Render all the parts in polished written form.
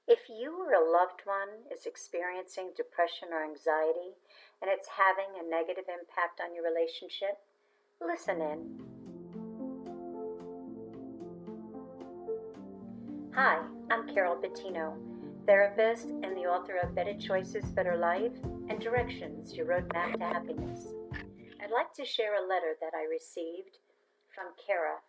If you or a loved one is experiencing depression or anxiety and it's having a negative impact on your relationship, listen in. Hi, I'm Carol Bettino, therapist and the author of Better Choices, Better Life, and Directions, Your Roadmap to Happiness. I'd like to share a letter that I received from Kara.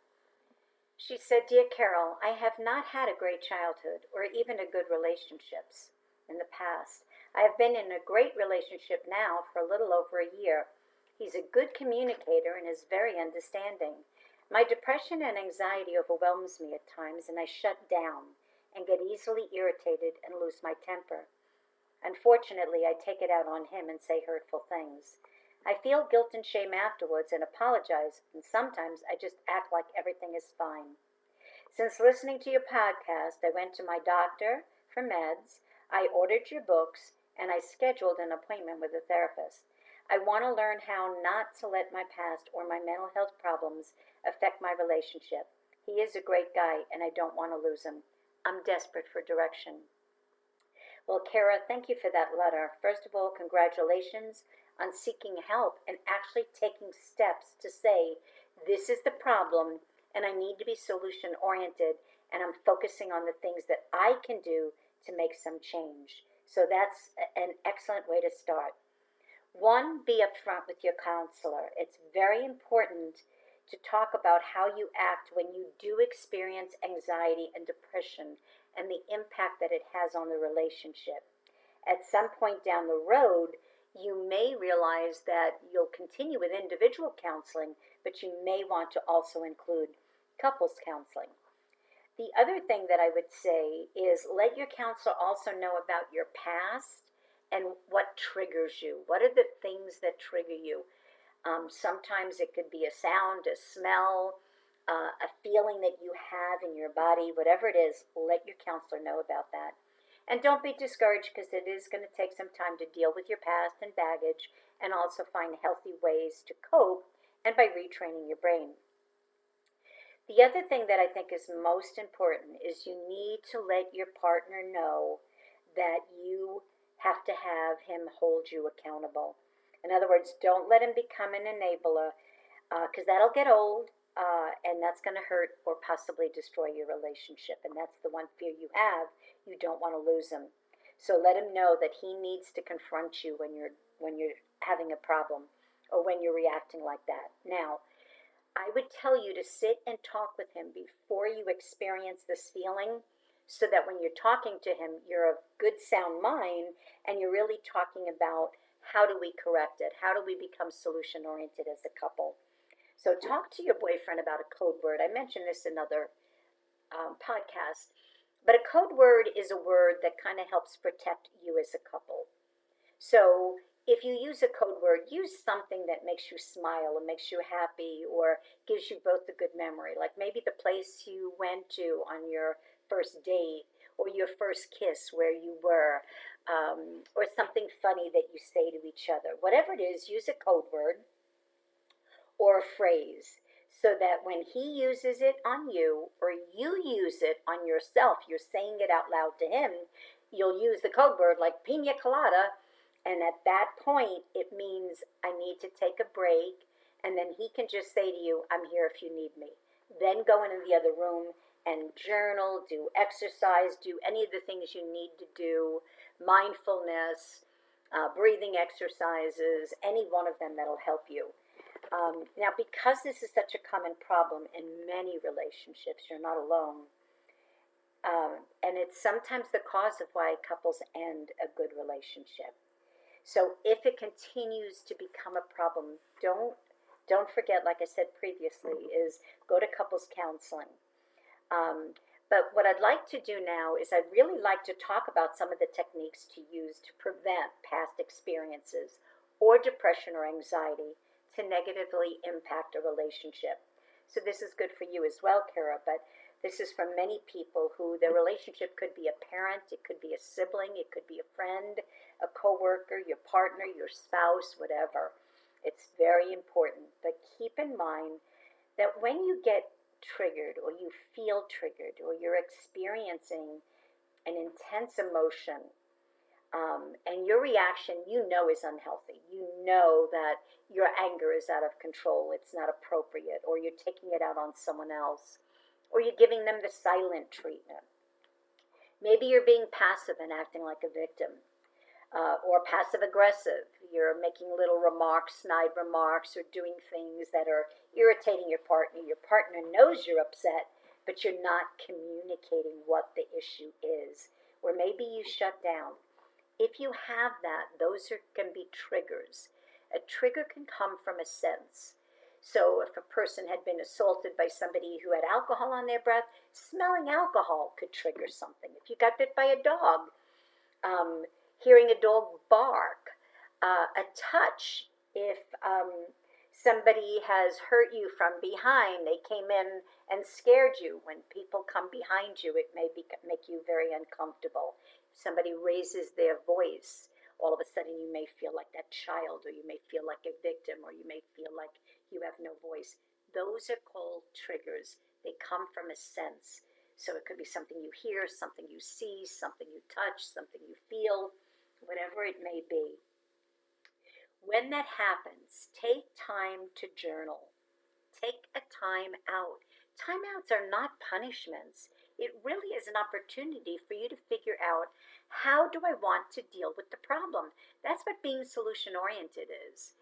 She said, Dear Carol, I have not had a great childhood or even a good relationships in the past. I have been in a great relationship now for a little over a year. He's a good communicator and is very understanding. My depression and anxiety overwhelms me at times, and I shut down and get easily irritated and lose my temper. Unfortunately, I take it out on him and say hurtful things. I feel guilt and shame afterwards and apologize, and sometimes I just act like everything is fine. Since listening to your podcast, I went to my doctor for meds, I ordered your books, and I scheduled an appointment with a therapist. I want to learn how not to let my past or my mental health problems affect my relationship. He is a great guy, and I don't want to lose him. I'm desperate for direction. Well, Kara, thank you for that letter. First of all, congratulations on seeking help and actually taking steps to say, this is the problem, and I need to be solution oriented, and I'm focusing on the things that I can do to make some change. So that's an excellent way to start. One, be upfront with your counselor. It's very important to talk about how you act when you do experience anxiety and depression and the impact that it has on the relationship. At some point down the road, you may realize that you'll continue with individual counseling, but you may want to also include couples counseling. The other thing that I would say is let your counselor also know about your past and what triggers you. What are the things that trigger you? Sometimes it could be a sound, a smell, a feeling that you have in your body, whatever it is, let your counselor know about that. And don't be discouraged because it is going to take some time to deal with your past and baggage and also find healthy ways to cope and by retraining your brain. The other thing that I think is most important is you need to let your partner know that you have to have him hold you accountable. In other words, don't let him become an enabler because that'll get old and that's going to hurt or possibly destroy your relationship. And that's the one fear you have. You don't want to lose him. So let him know that he needs to confront you when you're having a problem or when you're reacting like that. Now, I would tell you to sit and talk with him before you experience this feeling so that when you're talking to him, you're of good sound mind and you're really talking about how do we correct it? How do we become solution oriented as a couple? So talk to your boyfriend about a code word. I mentioned this in other podcasts, but a code word is a word that kind of helps protect you as a couple. So if you use a code word, use something that makes you smile and makes you happy or gives you both a good memory. Like maybe the place you went to on your first date or your first kiss where you were, or something funny that you say to each other. Whatever it is, use a code word or a phrase so that when he uses it on you or you use it on yourself, you're saying it out loud to him, you'll use the code word like pina colada. And at that point, it means I need to take a break. And then he can just say to you, I'm here if you need me. Then go into the other room and journal, do exercise, do any of the things you need to do, mindfulness, breathing exercises, any one of them that'll help you. Now, because this is such a common problem in many relationships, you're not alone. And it's sometimes the cause of why couples end a good relationship. So if it continues to become a problem, don't forget, like I said previously, is go to couples counseling. But what I'd like to do now is I'd really like to talk about some of the techniques to use to prevent past experiences or depression or anxiety to negatively impact a relationship. So this is good for you as well, Kara, but this is from many people who their relationship could be a parent, it could be a sibling, it could be a friend, a coworker, your partner, your spouse, whatever. It's very important. But keep in mind that when you get triggered or you feel triggered or you're experiencing an intense emotion, and your reaction, is unhealthy. You know that your anger is out of control, it's not appropriate, or you're taking it out on someone else, or you're giving them the silent treatment. Maybe you're being passive and acting like a victim, or passive aggressive. You're making little remarks, snide remarks, or doing things that are irritating your partner. Your partner knows you're upset, but you're not communicating what the issue is. Or maybe you shut down. If you have that, those can be triggers. A trigger can come from a sense. So if a person had been assaulted by somebody who had alcohol on their breath, smelling alcohol could trigger something. If you got bit by a dog, um, hearing a dog bark, a touch, if somebody has hurt you from behind, they came in and scared you. When people come behind you, it may make you very uncomfortable. If somebody raises their voice, all of a sudden you may feel like that child, or you may feel like a victim, or you may feel like you have no voice. Those are called triggers. They come from a sense. So it could be something you hear, something you see, something you touch, something you feel, whatever it may be. When that happens, take time to journal. Take a time out. Timeouts are not punishments. It really is an opportunity for you to figure out, how do I want to deal with the problem? That's what being solution oriented is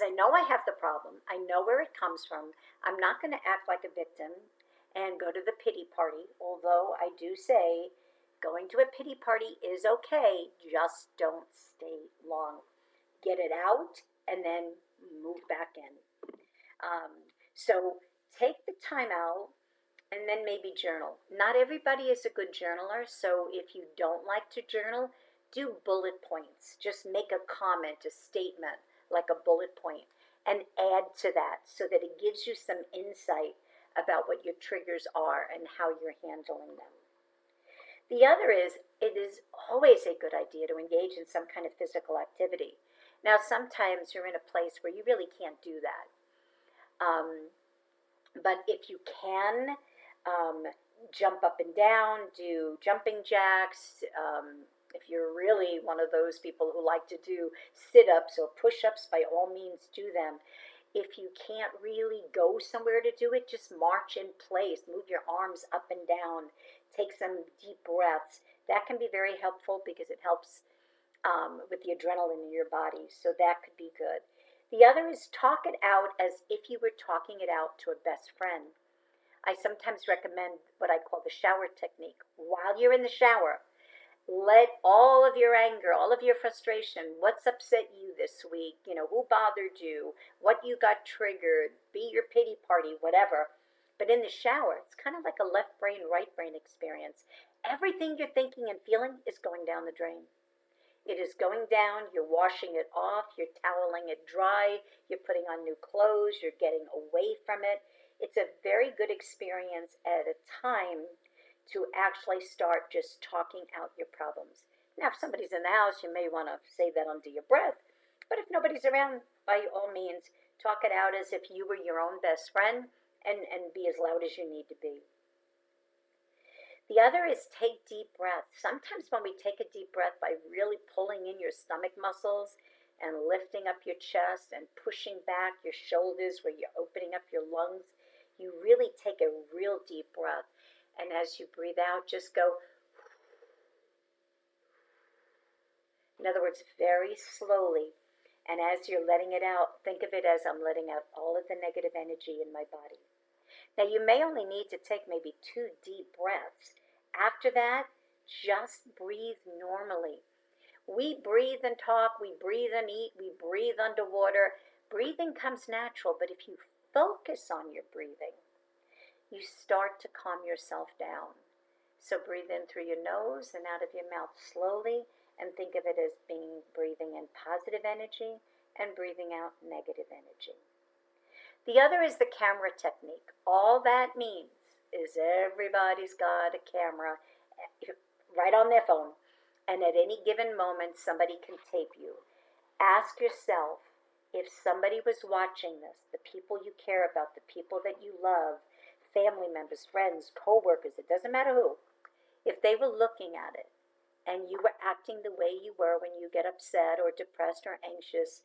I know I have the problem. I know where it comes from. I'm not going to act like a victim and go to the pity party, although I do say going to a pity party is okay, just don't stay long. Get it out and then move back in. So take the time out and then maybe journal. Not everybody is a good journaler, so if you don't like to journal, do bullet points. Just make a comment, a statement, like a bullet point, and add to that so that it gives you some insight about what your triggers are and how you're handling them. The other is, it is always a good idea to engage in some kind of physical activity. Now, sometimes you're in a place where you really can't do that. But if you can, jump up and down, do jumping jacks. If you're really one of those people who like to do sit-ups or push-ups, by all means do them. If you can't really go somewhere to do it, just march in place, move your arms up and down, take some deep breaths. That can be very helpful because it helps with the adrenaline in your body, so that could be good. The other is talk it out as if you were talking it out to a best friend. I sometimes recommend what I call the shower technique. While you're in the shower, let all of your anger, all of your frustration, what's upset you this week, who bothered you, what you got triggered, be your pity party, whatever. But in the shower, it's kind of like a left brain, right brain experience. Everything you're thinking and feeling is going down the drain. It is going down, you're washing it off, you're toweling it dry, you're putting on new clothes, you're getting away from it. It's a very good experience at a time to actually start just talking out your problems. Now, if somebody's in the house, you may want to say that under your breath. But if nobody's around, by all means, talk it out as if you were your own best friend, and be as loud as you need to be. The other is take deep breaths. Sometimes when we take a deep breath by really pulling in your stomach muscles and lifting up your chest and pushing back your shoulders where you're opening up your lungs, you really take a real deep breath. And as you breathe out, just go. In other words, very slowly. And as you're letting it out, think of it as I'm letting out all of the negative energy in my body. Now, you may only need to take maybe 2 deep breaths. After that, just breathe normally. We breathe and talk, we breathe and eat, we breathe underwater. Breathing comes natural, but if you focus on your breathing, you start to calm yourself down. So breathe in through your nose and out of your mouth slowly, and think of it as being breathing in positive energy and breathing out negative energy. The other is the camera technique. All that means is everybody's got a camera right on their phone, and at any given moment somebody can tape you. Ask yourself, if somebody was watching this, the people you care about, the people that you love, family members, friends, co-workers, it doesn't matter who, if they were looking at it, and you were acting the way you were when you get upset or depressed or anxious,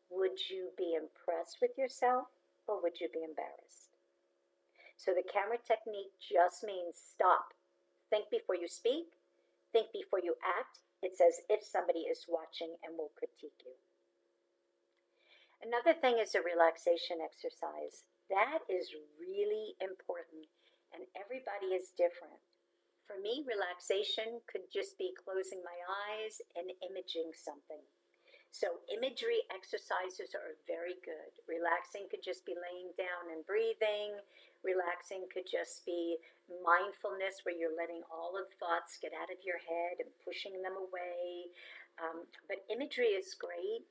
would you be impressed with yourself or would you be embarrassed? So the camera technique just means stop. Think before you speak, think before you act. It's as if somebody is watching and will critique you. Another thing is a relaxation exercise. That is really important, and everybody is different. For me, relaxation could just be closing my eyes and imaging something. So, imagery exercises are very good. Relaxing could just be laying down and breathing. Relaxing could just be mindfulness, where you're letting all of the thoughts get out of your head and pushing them away. But imagery is great.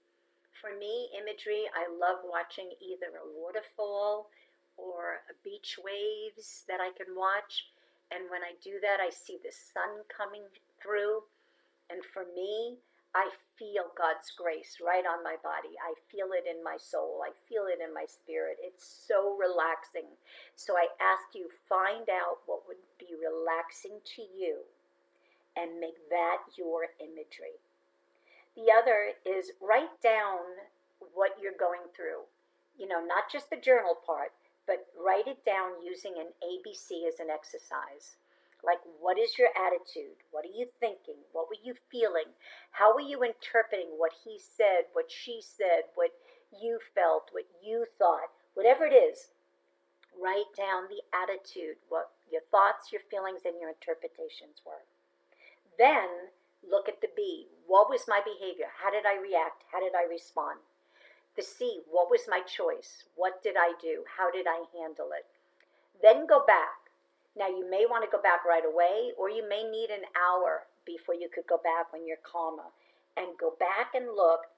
For me, imagery, I love watching either a waterfall or beach waves that I can watch. And when I do that, I see the sun coming through. And for me, I feel God's grace right on my body. I feel it in my soul. I feel it in my spirit. It's so relaxing. So I ask you, find out what would be relaxing to you and make that your imagery. The other is write down what you're going through. Not just the journal part, but write it down using an ABC as an exercise. Like, what is your attitude? What are you thinking? What were you feeling? How were you interpreting what he said, what she said, what you felt, what you thought? Whatever it is, write down the attitude, what your thoughts, your feelings, and your interpretations were. Then look at the B. What was my behavior? How did I react? How did I respond? The C, what was my choice? What did I do? How did I handle it? Then go back. Now, you may want to go back right away, or you may need an hour before you could go back when you're calmer. And go back and look,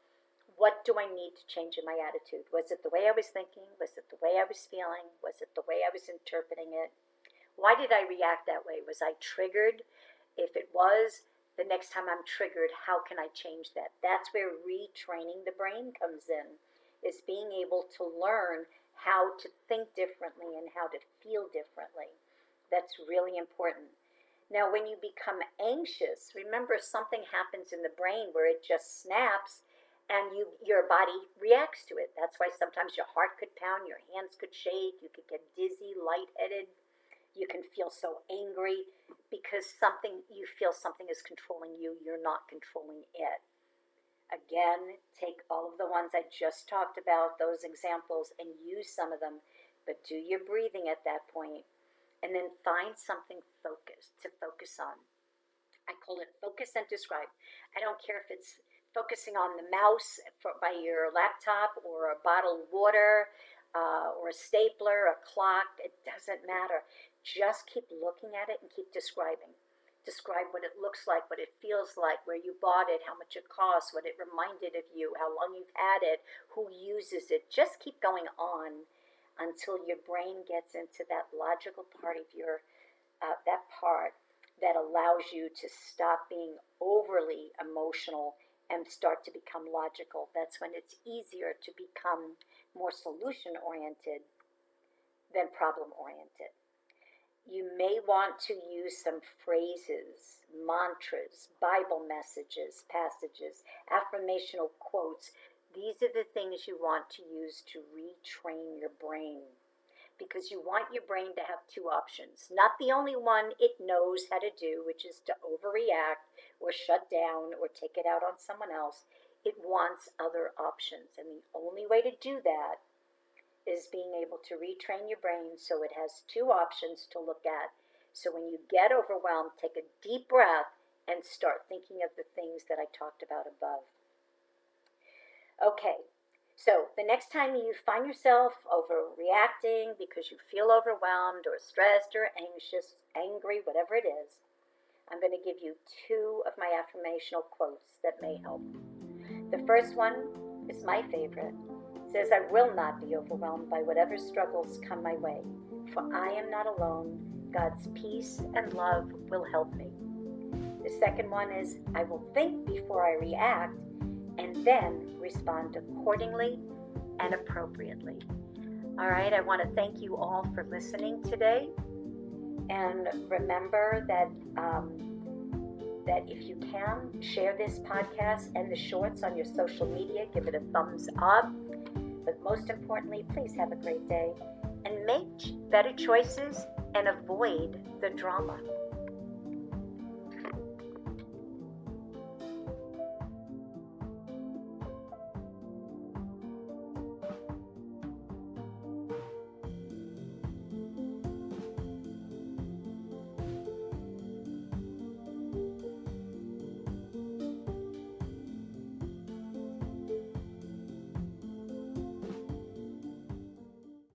what do I need to change in my attitude? Was it the way I was thinking? Was it the way I was feeling? Was it the way I was interpreting it? Why did I react that way? Was I triggered? If it was, the next time I'm triggered, how can I change that? That's where retraining the brain comes in, is being able to learn how to think differently and how to feel differently. That's really important. Now, when you become anxious, remember, something happens in the brain where it just snaps and your body reacts to it. That's why sometimes your heart could pound, your hands could shake, you could get dizzy, lightheaded. You can feel so angry because you feel something is controlling you. You're not controlling it. Again, take all of the ones I just talked about, those examples, and use some of them, but do your breathing at that point, and then find something focused to focus on. I call it focus and describe. I don't care if it's focusing on the mouse by your laptop, or a bottle of water, or a stapler, a clock. It doesn't matter. Just keep looking at it and keep describing. Describe what it looks like, what it feels like, where you bought it, how much it costs, what it reminded of you, how long you've had it, who uses it. Just keep going on until your brain gets into that logical part of that part that allows you to stop being overly emotional and start to become logical. That's when it's easier to become more solution-oriented than problem-oriented. You may want to use some phrases, mantras, Bible messages, passages, affirmational quotes. These are the things you want to use to retrain your brain, because you want your brain to have two options. Not the only one it knows how to do, which is to overreact or shut down or take it out on someone else. It wants other options, and the only way to do that is being able to retrain your brain so it has two options to look at. So when you get overwhelmed, take a deep breath and start thinking of the things that I talked about above. Okay, so the next time you find yourself overreacting because you feel overwhelmed or stressed or anxious, angry, whatever it is, I'm going to give you two of my affirmational quotes that may help. The first one is my favorite. Says, I will not be overwhelmed by whatever struggles come my way, for I am not alone. God's peace and love will help me. The second one is, I will think before I react and then respond accordingly and appropriately. All right, I want to thank you all for listening today. And remember that that if you can, share this podcast and the shorts on your social media. Give it a thumbs up. But most importantly, please have a great day and make better choices and avoid the drama.